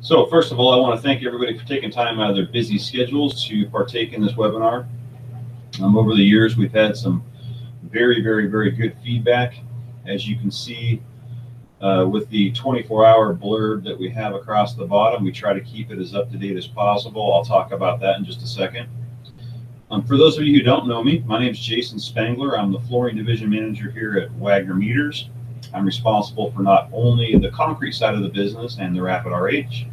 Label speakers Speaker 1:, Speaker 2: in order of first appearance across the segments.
Speaker 1: So first of all, I want to thank everybody for taking time out of their busy schedules to partake in this webinar. Over the years, we've had some very good feedback. As you can see with the 24-hour blurb that we have across the bottom, we try to keep it as up to date as possible. I'll talk about that in just a second. For those of you who don't know me, my name is Jason Spangler. I'm the flooring division manager here at Wagner Meters. I'm responsible for not only the concrete side of the business and the Rapid RH,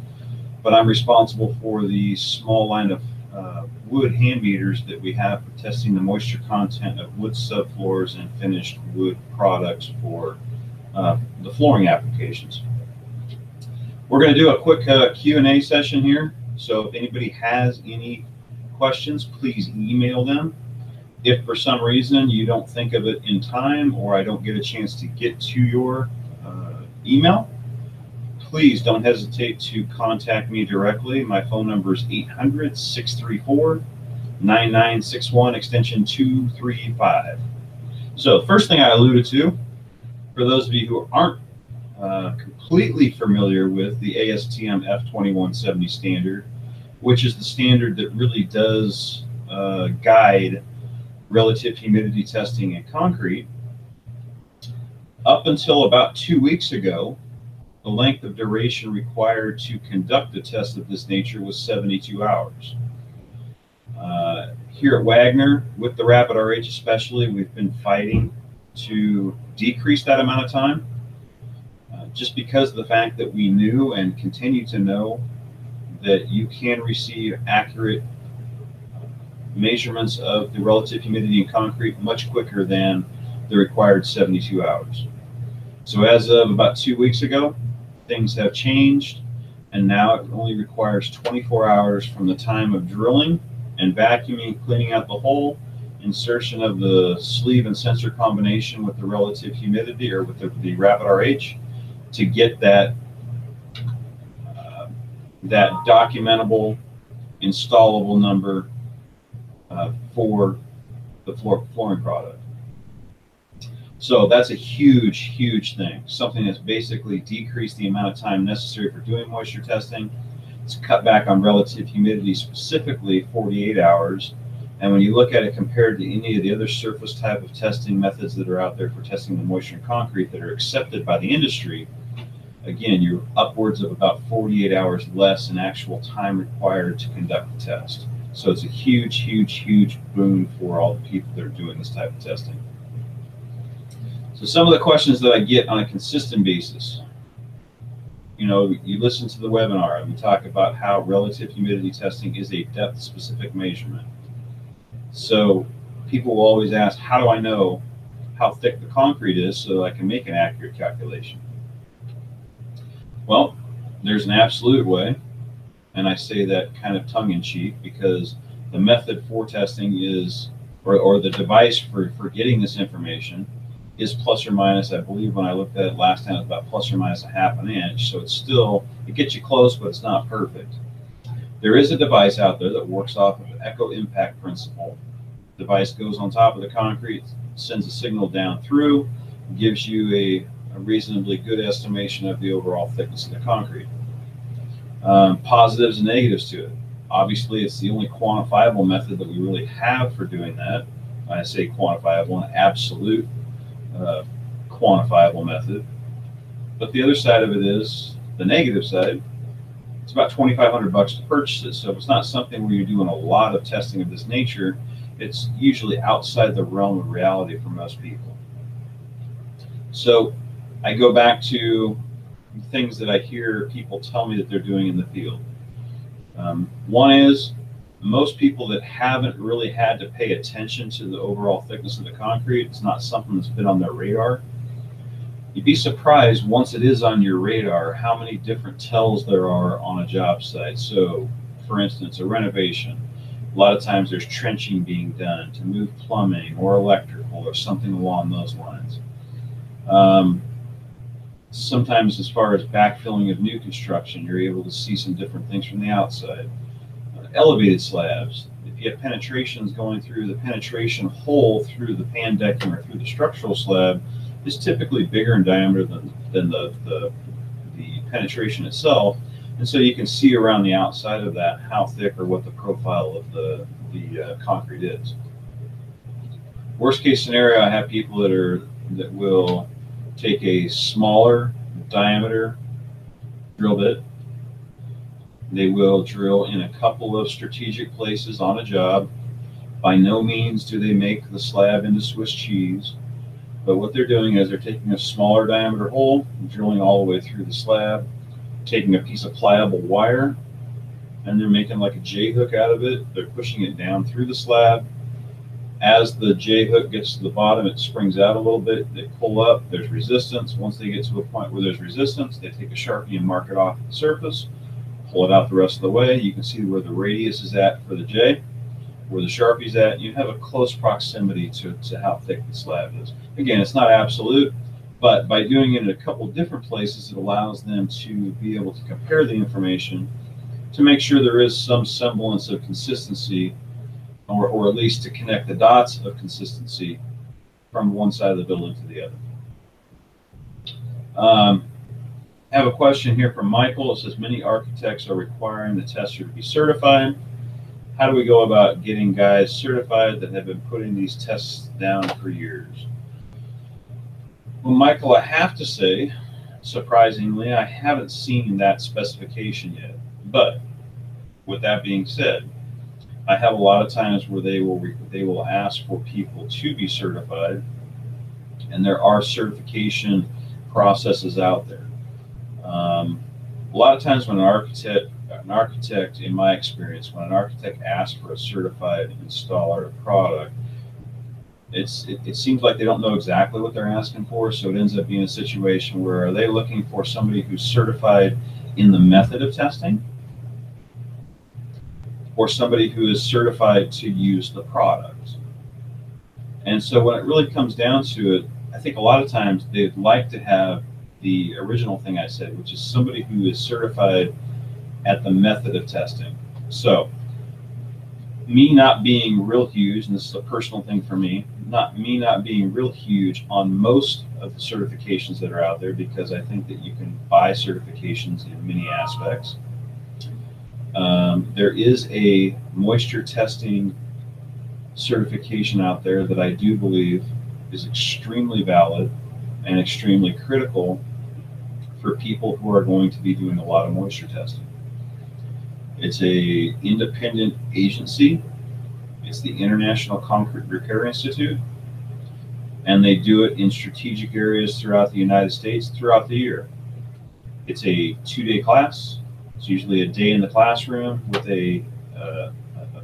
Speaker 1: but I'm responsible for the small line of wood hand meters that we have for testing the moisture content of wood subfloors and finished wood products for the flooring applications. We're going to do a quick Q&A session here. So if anybody has any questions, please email them. If for some reason you don't think of it in time or I don't get a chance to get to your email, please don't hesitate to contact me directly. My phone number is 800-634-9961, extension 235. So first thing I alluded to, for those of you who aren't completely familiar with the ASTM F2170 standard, which is the standard that really does guide relative humidity testing in concrete, up until about 2 weeks ago, the length of duration required to conduct a test of this nature was 72 hours. Here at Wagner, with the Rapid RH especially, we've been fighting to decrease that amount of time, just because of the fact that we knew and continue to know that you can receive accurate measurements of the relative humidity in concrete much quicker than the required 72 hours. So as of about 2 weeks ago, things have changed, and now it only requires 24 hours from the time of drilling and vacuuming, cleaning out the hole, insertion of the sleeve and sensor combination with the relative humidity or with the Rapid RH to get that that documentable, installable number for the flooring product. So that's a huge thing, something that's basically decreased the amount of time necessary for doing moisture testing. It's cut back on relative humidity, specifically 48 hours. And when you look at it compared to any of the other surface type of testing methods that are out there for testing the moisture in concrete that are accepted by the industry, again, you're upwards of about 48 hours less in actual time required to conduct the test. So it's a huge boon for all the people that are doing this type of testing. So some of the questions that I get on a consistent basis, you know, you listen to the webinar and we talk about how relative humidity testing is a depth-specific measurement. So people will always ask, how do I know how thick the concrete is so that I can make an accurate calculation? Well, there's an absolute way, and I say that kind of tongue-in-cheek because the method for testing is, or the device for getting this information is plus or minus, I believe when I looked at it last time, it was about plus or minus a half an inch. So it's still, it gets you close, but it's not perfect. There is a device out there that works off of the echo impact principle. The device goes on top of the concrete, sends a signal down through, gives you a reasonably good estimation of the overall thickness of the concrete. Positives and negatives to it. Obviously, it's the only quantifiable method that we really have for doing that. When I say quantifiable, an absolute quantifiable method. But the other side of it is the negative side. It's about $2,500 to purchase it. So if it's not something where you're doing a lot of testing of this nature, it's usually outside the realm of reality for most people. So I go back to things that I hear people tell me that they're doing in the field. One is most people that haven't really had to pay attention to the overall thickness of the concrete, it's not something that's been on their radar. You'd be surprised once it is on your radar how many different tells there are on a job site. So for instance, a renovation, a lot of times there's trenching being done to move plumbing or electrical or something along those lines. Sometimes as far as backfilling of new construction, you're able to see some different things from the outside. Elevated slabs, if you have penetrations going through, the penetration hole through the pan decking or through the structural slab is typically bigger in diameter than the penetration itself. And so you can see around the outside of that how thick or what the profile of the concrete is. Worst case scenario, I have people that will take a smaller diameter drill bit. They will drill in a couple of strategic places on a job. By no means do they make the slab into Swiss cheese, but what they're doing is they're taking a smaller diameter hole, drilling all the way through the slab, taking a piece of pliable wire, and they're making like a J-hook out of it. They're pushing it down through the slab. As the J-hook gets to the bottom, it springs out a little bit. They pull up, there's resistance. Once they get to a point where there's resistance, they take a Sharpie and mark it off the surface, pull it out the rest of the way. You can see where the radius is at for the J, where the Sharpie's at. You have a close proximity to how thick the slab is. Again, it's not absolute, but by doing it in a couple different places, it allows them to be able to compare the information to make sure there is some semblance of consistency, or at least to connect the dots of consistency from one side of the building to the other. I have a question here from Michael. It says, many architects are requiring the tester to be certified. How do we go about getting guys certified that have been putting these tests down for years? Well, Michael, I have to say, surprisingly, I haven't seen that specification yet. But with that being said, I have a lot of times where they will ask for people to be certified, and there are certification processes out there. A lot of times when an architect, in my experience, when an architect asks for a certified installer of product, it seems like they don't know exactly what they're asking for, so it ends up being a situation where, are they looking for somebody who's certified in the method of testing, or somebody who is certified to use the product? And so when it really comes down to it, I think a lot of times they'd like to have the original thing I said, which is somebody who is certified at the method of testing. So me not being real huge, and this is a personal thing for me, not being real huge on most of the certifications that are out there, because I think that you can buy certifications in many aspects. There is a moisture testing certification out there that I do believe is extremely valid and extremely critical for people who are going to be doing a lot of moisture testing. It's a independent agency. It's the International Concrete Repair Institute, and they do it in strategic areas throughout the United States throughout the year. It's a 2-day class. It's usually a day in the classroom with a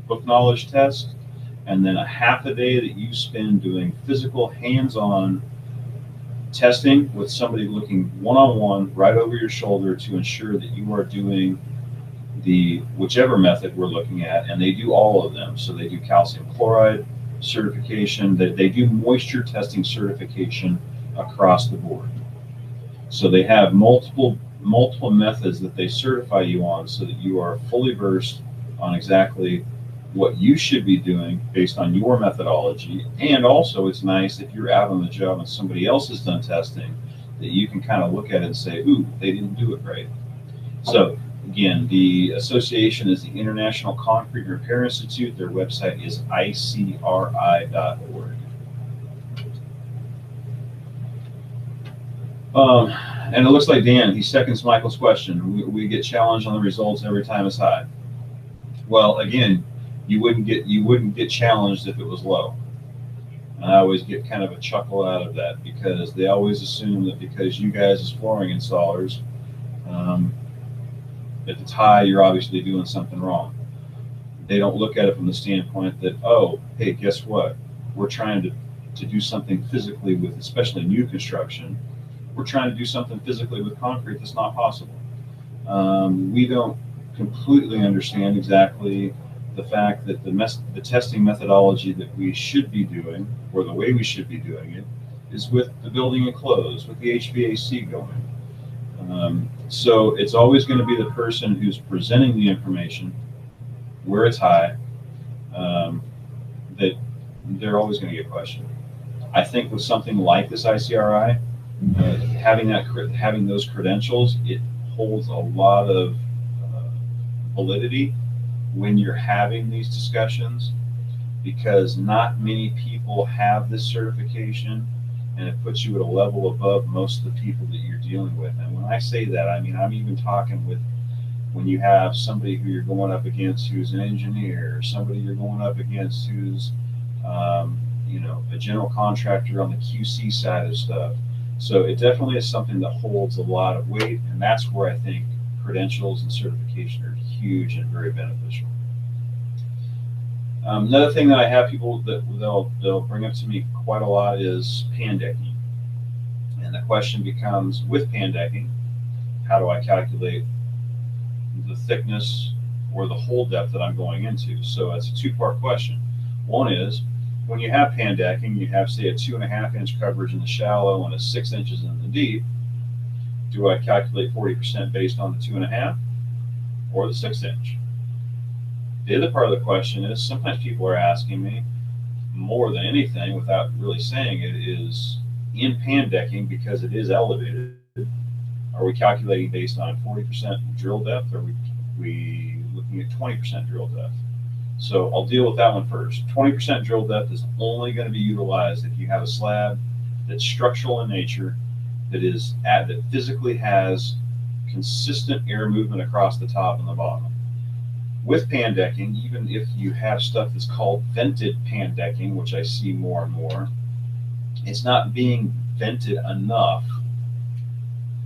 Speaker 1: book knowledge test, and then a half a day that you spend doing physical hands-on testing with somebody looking one-on-one right over your shoulder to ensure that you are doing the whichever method we're looking at, and they do all of them. So they do calcium chloride certification, they do moisture testing certification across the board. So they have multiple methods that they certify you on, so that you are fully versed on exactly what you should be doing based on your methodology. And also, it's nice if you're out on the job and somebody else has done testing, that you can kind of look at it and say, ooh, they didn't do it right. So again, the association is the International Concrete Repair Institute. Their website is icri.org. And it looks like Dan, he seconds Michael's question. We get challenged on the results every time it's high. Well, again, you wouldn't get challenged if it was low. And I always get kind of a chuckle out of that, because they always assume that because you guys as flooring installers, if it's high, you're obviously doing something wrong. They don't look at it from the standpoint that, oh, hey, guess what? We're trying to do something physically with, especially new construction, we're trying to do something physically with concrete that's not possible. We don't completely understand exactly the fact that the testing methodology that we should be doing, or the way we should be doing it, is with the building enclosed, with the HVAC going. So it's always going to be the person who's presenting the information where it's high, that they're always going to get questioned. I think with something like this having those credentials, it holds a lot of validity when you're having these discussions, because not many people have this certification, and it puts you at a level above most of the people that you're dealing with. And when I say that, I mean, I'm even talking with when you have somebody who you're going up against who's an engineer, or somebody you're going up against who's, you know, a general contractor on the QC side of stuff. So it definitely is something that holds a lot of weight, and that's where I think credentials and certification are huge and very beneficial. Another thing that I have people that they'll bring up to me quite a lot is pan decking. And the question becomes, with pan decking, how do I calculate the thickness or the hole depth that I'm going into? So it's a two-part question. One is, when you have pan decking, you have, say, a 2.5 inch coverage in the shallow and a 6 inches in the deep. Do I calculate 40% based on the 2.5 or the 6 inch? The other part of the question is, sometimes people are asking me, more than anything, without really saying it, is in pan decking, because it is elevated, are we calculating based on 40% drill depth, or are we looking at 20% drill depth? So I'll deal with that one first. 20% drill depth is only going to be utilized if you have a slab that's structural in nature, that physically has consistent air movement across the top and the bottom. With pan decking, even if you have stuff that's called vented pan decking, which I see more and more, it's not being vented enough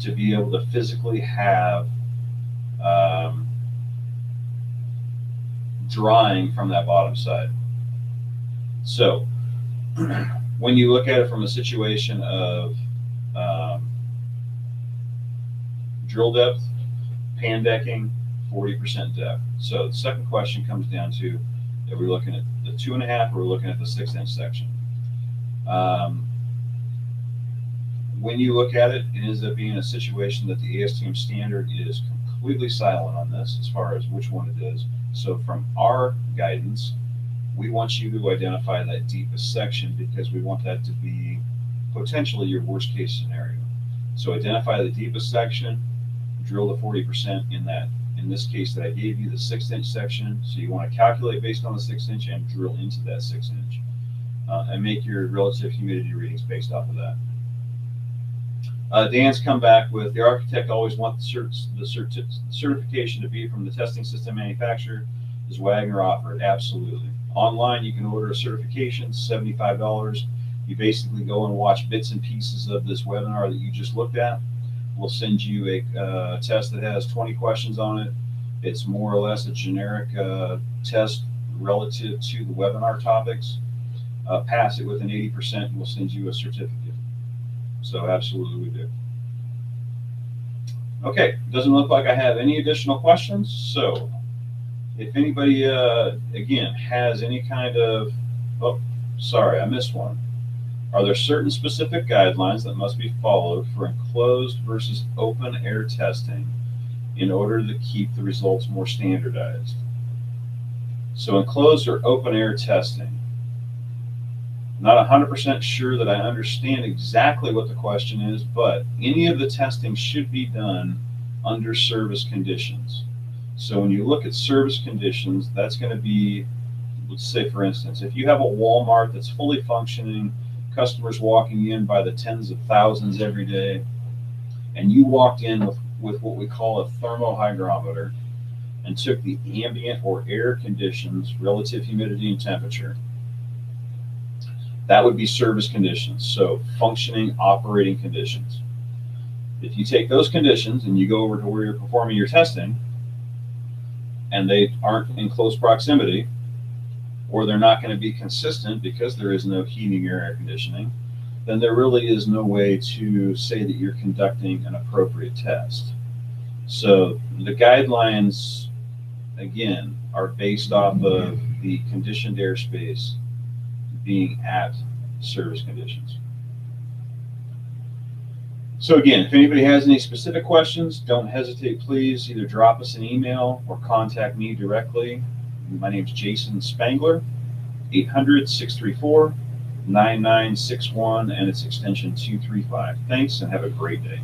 Speaker 1: to be able to physically have drying from that bottom side. So when you look at it from a situation of drill depth, pan decking, 40% depth. So the second question comes down to, are we looking at the 2.5 or we're looking at the 6 inch section? When you look at it, it ends up being a situation that the ASTM standard is completely silent on this as far as which one it is. So from our guidance, we want you to identify that deepest section, because we want that to be potentially your worst case scenario. So identify the deepest section, drill the 40% in that. In this case that I gave you, the 6 inch section. So you want to calculate based on the 6 inch and drill into that 6 inch, and make your relative humidity readings based off of that. Dan's come back with, the architect always wants the certification to be from the testing system manufacturer. Does Wagner offer it? Absolutely. Online, you can order a certification, $75. You basically go and watch bits and pieces of this webinar that you just looked at. We'll send you a test that has 20 questions on it. It's more or less a generic test relative to the webinar topics. Pass it with an 80%, and we'll send you a certificate. So absolutely we do. Okay, doesn't look like I have any additional questions. So if anybody, again, has any kind of, oh, sorry, I missed one. Are there certain specific guidelines that must be followed for enclosed versus open air testing in order to keep the results more standardized? So enclosed or open air testing. Not 100% sure that I understand exactly what the question is, but any of the testing should be done under service conditions. So when you look at service conditions, that's going to be, let's say for instance, if you have a Walmart that's fully functioning, customers walking in by the tens of thousands every day, and you walked in with what we call a thermohygrometer and took the ambient or air conditions, relative humidity and temperature, that would be service conditions, so functioning, operating conditions. If you take those conditions and you go over to where you're performing your testing, and they aren't in close proximity, or they're not going to be consistent because there is no heating or air conditioning, then there really is no way to say that you're conducting an appropriate test. So the guidelines, again, are based off of the conditioned airspace being at service conditions. So again, if anybody has any specific questions, don't hesitate, please either drop us an email or contact me directly. My name is Jason Spangler, 800-634-9961, and it's extension 235. Thanks, and have a great day.